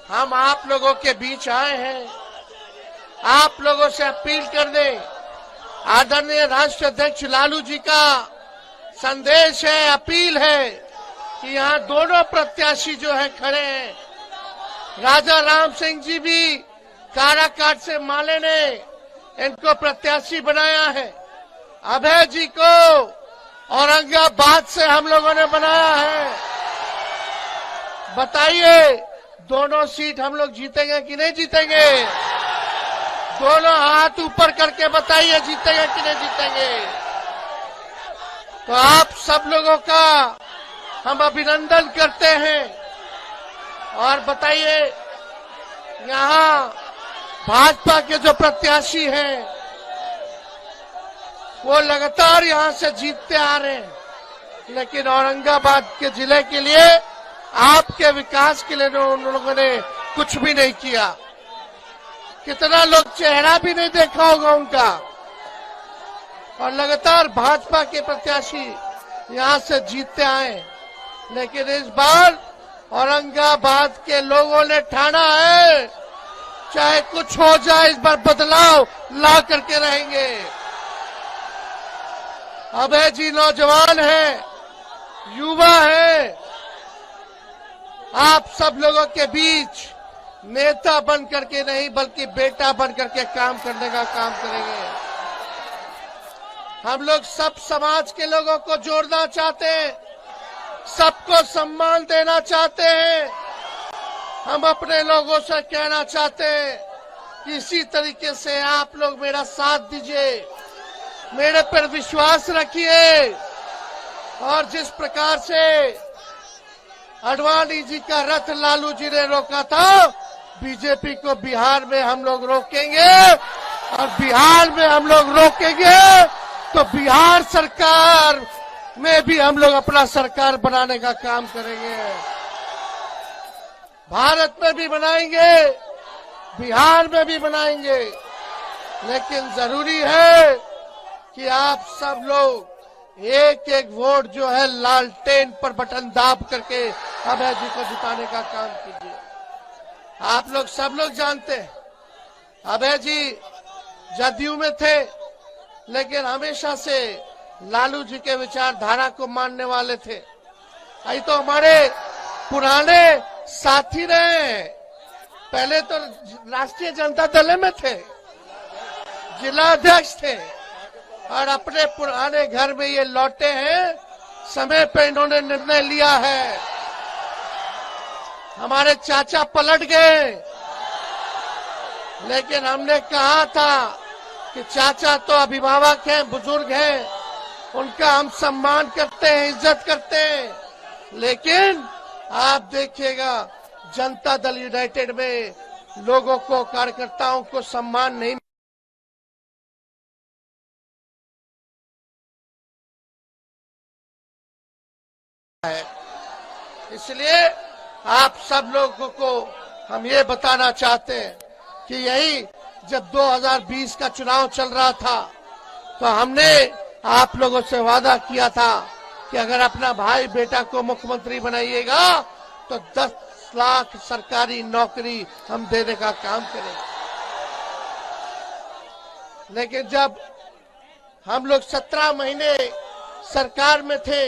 हम आप लोगों के बीच आए हैं आप लोगों से अपील करने। आदरणीय राष्ट्र अध्यक्ष लालू जी का संदेश है, अपील है कि यहाँ दोनों प्रत्याशी जो है खड़े हैं। राजा राम सिंह जी भी काराकाट से माले ने इनको प्रत्याशी बनाया है। अभय जी को औरंगाबाद से हम लोगों ने बनाया है। बताइए दोनों सीट हम लोग जीतेंगे कि नहीं जीतेंगे? दोनों हाथ ऊपर करके बताइए जीतेंगे कि नहीं जीतेंगे? तो आप सब लोगों का हम अभिनंदन करते हैं। और बताइए यहाँ भाजपा के जो प्रत्याशी हैं वो लगातार यहाँ से जीतते आ रहे हैं, लेकिन औरंगाबाद के जिले के लिए आपके विकास के लिए उन लोगों ने कुछ भी नहीं किया। कितना लोग चेहरा भी नहीं देखा होगा उनका। और लगातार भाजपा के प्रत्याशी यहाँ से जीतते आए, लेकिन इस बार औरंगाबाद के लोगों ने ठाना है चाहे कुछ हो जाए इस बार बदलाव ला करके रहेंगे। अभय जी नौजवान है, युवा है, आप सब लोगों के बीच नेता बन करके नहीं बल्कि बेटा बन करके काम करने का काम करेंगे। हम लोग सब समाज के लोगों को जोड़ना चाहते हैं, सबको सम्मान देना चाहते हैं। हम अपने लोगों से कहना चाहते हैं कि इसी तरीके से आप लोग मेरा साथ दीजिए, मेरे पर विश्वास रखिए। और जिस प्रकार से आडवाणी जी का रथ लालू जी ने रोका था, बीजेपी को बिहार में हम लोग रोकेंगे। और बिहार में हम लोग रोकेंगे तो बिहार सरकार में भी हम लोग अपना सरकार बनाने का काम करेंगे। भारत में भी बनाएंगे, बिहार में भी बनाएंगे, लेकिन जरूरी है कि आप सब लोग एक एक वोट जो है लालटेन पर बटन दाब करके अभय जी को जिताने का काम कीजिए। आप लोग सब लोग जानते हैं अभय जी जदयू में थे, लेकिन हमेशा से लालू जी के विचारधारा को मानने वाले थे। ये तो हमारे पुराने साथी रहे। पहले तो राष्ट्रीय जनता दल में थे, जिला अध्यक्ष थे, और अपने पुराने घर में ये लौटे हैं। समय पे इन्होंने निर्णय लिया है। हमारे चाचा पलट गए, लेकिन हमने कहा था कि चाचा तो अभिभावक हैं, बुजुर्ग हैं, उनका हम सम्मान करते हैं, इज्जत करते हैं। लेकिन आप देखिएगा जनता दल यूनाइटेड में लोगों को, कार्यकर्ताओं को सम्मान नहीं है। इसलिए आप सब लोगों को हम ये बताना चाहते हैं कि यही जब 2020 का चुनाव चल रहा था तो हमने आप लोगों से वादा किया था कि अगर अपना भाई बेटा को मुख्यमंत्री बनाइएगा तो 10 लाख सरकारी नौकरी हम देने का काम करेंगे। लेकिन जब हम लोग 17 महीने सरकार में थे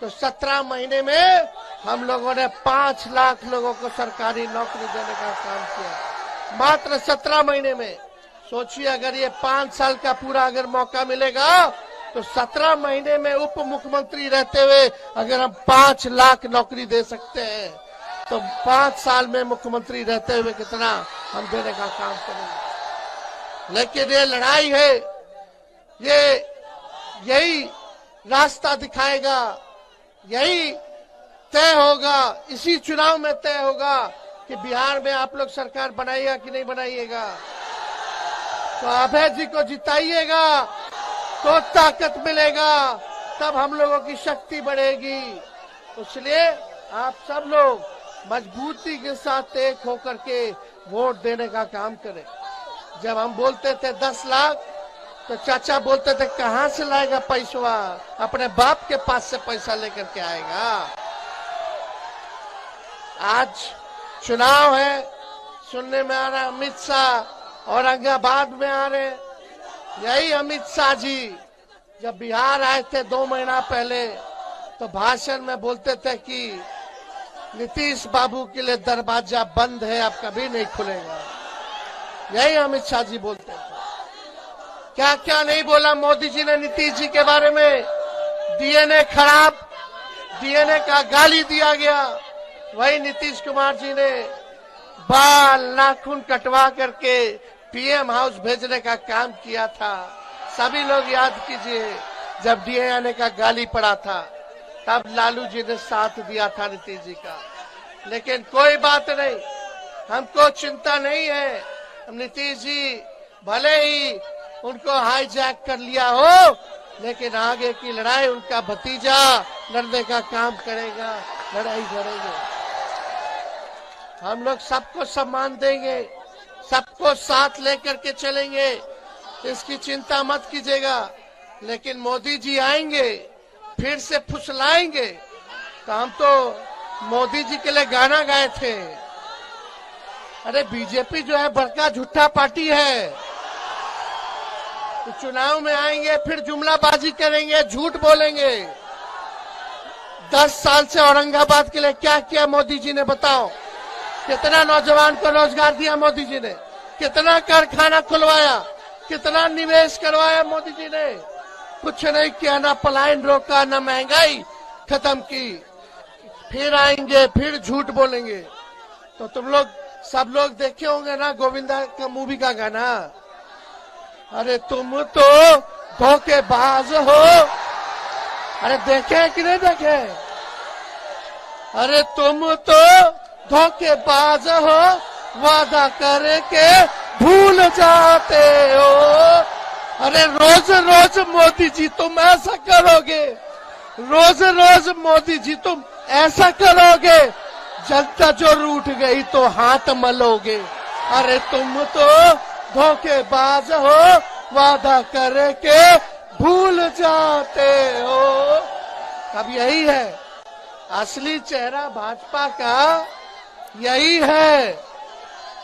तो 17 महीने में हम लोगों ने 5 लाख लोगों को सरकारी नौकरी देने का काम किया, मात्र 17 महीने में। सोचिए अगर ये 5 साल का पूरा अगर मौका मिलेगा तो 17 महीने में उप मुख्यमंत्री रहते हुए अगर हम 5 लाख नौकरी दे सकते हैं तो 5 साल में मुख्यमंत्री रहते हुए कितना हम देने का काम करेंगे। लेकिन ये लड़ाई है, ये यही रास्ता दिखाएगा, यही तय होगा, इसी चुनाव में तय होगा कि बिहार में आप लोग सरकार बनाइएगा कि नहीं बनाइएगा। तो अभय जी को जिताइएगा तो ताकत मिलेगा, तब हम लोगों की शक्ति बढ़ेगी। इसलिए आप सब लोग मजबूती के साथ एक होकर के वोट देने का काम करें। जब हम बोलते थे 10 लाख तो चाचा बोलते थे कहां से लाएगा पैसा, अपने बाप के पास से पैसा लेकर के आएगा। आज चुनाव है, सुनने में आ रहा है अमित शाह औरंगाबाद में आ रहे। यही अमित शाह जी जब बिहार आए थे 2 महीना पहले तो भाषण में बोलते थे कि नीतीश बाबू के लिए दरवाजा बंद है, अब कभी नहीं खुलेगा। यही अमित शाह जी बोलते थे। क्या क्या नहीं बोला मोदी जी ने नीतीश जी के बारे में। डीएनए खराब, डीएनए का गाली दिया गया। वही नीतीश कुमार जी ने बाल नाखून कटवा करके पीएम हाउस भेजने का काम किया था। सभी लोग याद कीजिए, जब डीएनए का गाली पड़ा था तब लालू जी ने साथ दिया था नीतीश जी का। लेकिन कोई बात नहीं, हमको चिंता नहीं है। हम नीतीश जी भले ही उनको हाईजैक कर लिया हो, लेकिन आगे की लड़ाई उनका भतीजा लड़ने का काम करेगा, लड़ाई लड़ेंगे। हम लोग सबको सम्मान देंगे, सबको साथ लेकर के चलेंगे, इसकी चिंता मत कीजिएगा। लेकिन मोदी जी आएंगे फिर से फुसलाएंगे। तो हम तो मोदी जी के लिए गाना गाए थे। अरे बीजेपी जो है बड़का झूठा पार्टी है। तो चुनाव में आएंगे फिर जुमलाबाजी करेंगे, झूठ बोलेंगे। 10 साल से औरंगाबाद के लिए क्या किया मोदी जी ने, बताओ। कितना नौजवान को रोजगार दिया मोदी जी ने, कितना कारखाना खुलवाया, कितना निवेश करवाया मोदी जी ने। कुछ नहीं किया, ना पलायन रोका, ना महंगाई खत्म की। फिर आएंगे फिर झूठ बोलेंगे। तो तुम लोग सब लोग देखे होंगे ना गोविंदा का मूवी का गाना, अरे तुम तो धोखेबाज हो। अरे देखे कि नहीं देखे? अरे तुम तो धोखेबाज हो, वादा करके भूल जाते हो। अरे रोज रोज मोदी जी तुम ऐसा करोगे, रोज रोज मोदी जी तुम ऐसा करोगे, जनता जो रूठ गई तो हाथ मलोगे। अरे तुम तो धोखेबाज हो, वादा करके भूल जाते हो। अब यही है असली चेहरा भाजपा का, यही है।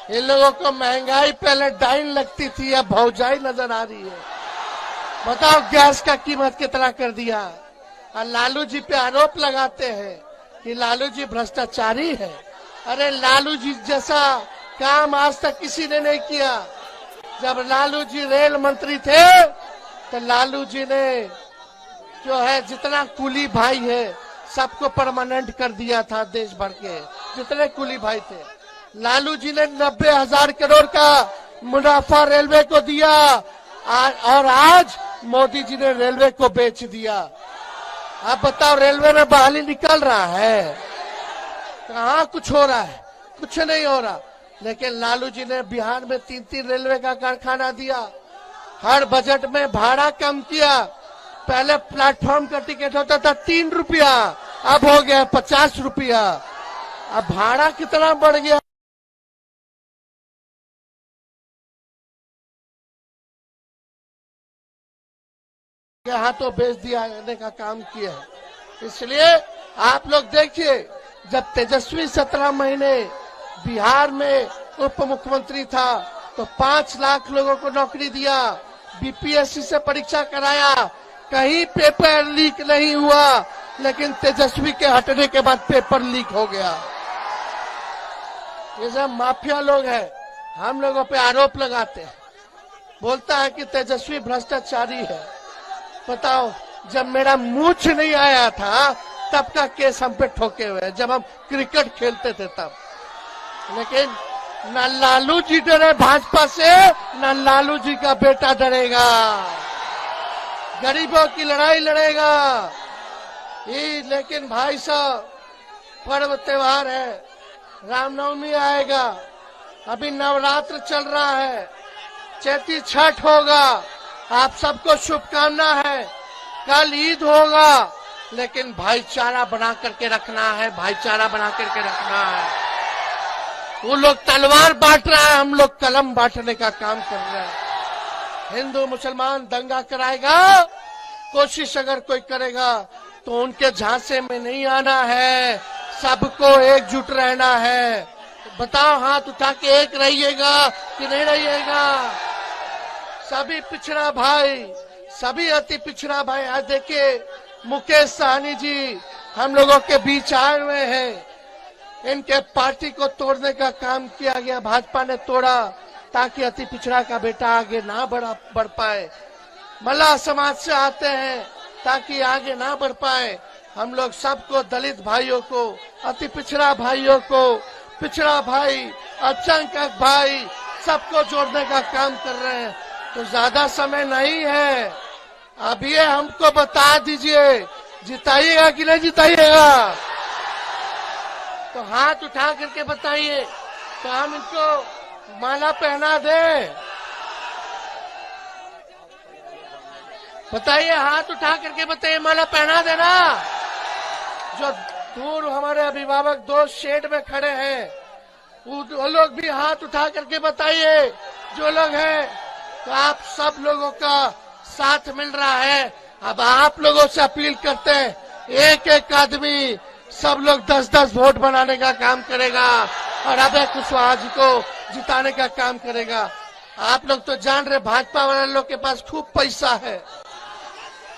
इन लोगों को महंगाई पहले डाइन लगती थी, अब भौजाई नजर आ रही है। बताओ गैस का कीमत कितना कर दिया। और लालू जी पे आरोप लगाते हैं कि लालू जी भ्रष्टाचारी है। अरे लालू जी जैसा काम आज तक किसी ने नहीं किया। जब लालू जी रेल मंत्री थे तो लालू जी ने जो है जितना कुली भाई है सबको परमानेंट कर दिया था। देश भर के जितने कुली भाई थे, लालू जी ने 90,000 करोड़ का मुनाफा रेलवे को दिया। और आज मोदी जी ने रेलवे को बेच दिया। आप बताओ रेलवे में बहाली निकल रहा है? कहाँ कुछ हो रहा है? कुछ नहीं हो रहा। लेकिन लालू जी ने बिहार में 3-3 रेलवे का कारखाना दिया। हर बजट में भाड़ा कम किया। पहले प्लेटफॉर्म का टिकट होता था 3 रुपया, अब हो गया 50 रुपया। अब भाड़ा कितना बढ़ गया। यहाँ तो बेच दिया जाने का काम किया है। इसलिए आप लोग देखिए, जब तेजस्वी 17 महीने बिहार में उप मुख्यमंत्री था तो 5 लाख लोगों को नौकरी दिया, बीपीएससी से परीक्षा कराया, कहीं पेपर लीक नहीं हुआ। लेकिन तेजस्वी के हटने के बाद पेपर लीक हो गया। ये सब माफिया लोग हैं, हम लोगों पे आरोप लगाते हैं। बोलता है कि तेजस्वी भ्रष्टाचारी है। बताओ, जब मेरा मूछ नहीं आया था तब का केस हम पे ठोके हुए, जब हम क्रिकेट खेलते थे तब। लेकिन न लालू जी डरे भाजपा से, न लालू जी का बेटा डरेगा। गरीबों की लड़ाई लड़ेगा। ये लेकिन भाई साहब, पर्व त्योहार है, रामनवमी आएगा, अभी नवरात्र चल रहा है, चैती छठ होगा। आप सबको शुभकामना है। कल ईद होगा, लेकिन भाईचारा बना करके रखना है, भाईचारा बना करके रखना है। वो लोग तलवार बांट रहा है, हम लोग कलम बांटने का काम कर रहे हैं। हिंदू मुसलमान दंगा कराएगा, कोशिश अगर कोई करेगा तो उनके झांसे में नहीं आना है। सबको एकजुट रहना है, बताओ हाथ उठा के, एक रहिएगा कि नहीं रहिएगा? सभी पिछड़ा भाई, सभी अति पिछड़ा भाई, आज देखिए मुकेश सहनी जी हम लोगों के बीच आए हुए हैं। इनके पार्टी को तोड़ने का काम किया गया, भाजपा ने तोड़ा ताकि अति पिछड़ा का बेटा आगे ना बढ़ पाए। मल्लाह समाज से आते हैं ताकि आगे ना बढ़ पाए। हम लोग सबको, दलित भाइयों को, अति पिछड़ा भाइयों को, पिछड़ा भाई, अल्पसंख्यक भाई, सबको जोड़ने का काम कर रहे हैं। तो ज्यादा समय नहीं है, अब ये हमको बता दीजिए, जिताइएगा कि नहीं जिताइएगा? तो हाथ उठा करके बताइए, तो हम इनको माला पहना दें? बताइए, हाथ उठा करके बताइए, माला पहना देना? जो दूर हमारे अभिभावक दोस्त शेड में खड़े हैं, वो लोग भी हाथ उठा करके बताइए, जो लोग हैं। तो आप सब लोगों का साथ मिल रहा है। अब आप लोगों से अपील करते हैं, एक एक आदमी, सब लोग 10-10 वोट बनाने का काम करेगा और अभय कुशवाहा जी को जिताने का काम करेगा। आप लोग तो जान रहे, भाजपा वाले लोग के पास खूब पैसा है,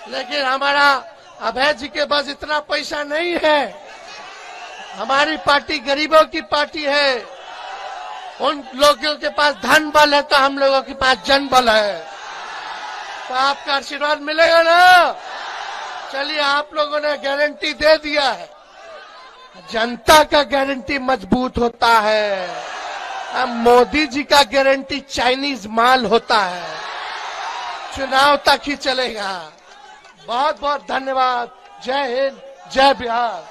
लेकिन हमारा अभय जी के पास इतना पैसा नहीं है। हमारी पार्टी गरीबों की पार्टी है। उन लोगों के पास धन बल है तो हम लोगों के पास जन बल है। तो आपका आशीर्वाद मिलेगा ना? चलिए, आप लोगों ने गारंटी दे दिया है, जनता का गारंटी मजबूत होता है। अब मोदी जी का गारंटी चाइनीज माल होता है, चुनाव तक ही चलेगा। बहुत बहुत धन्यवाद। जय हिंद, जय बिहार।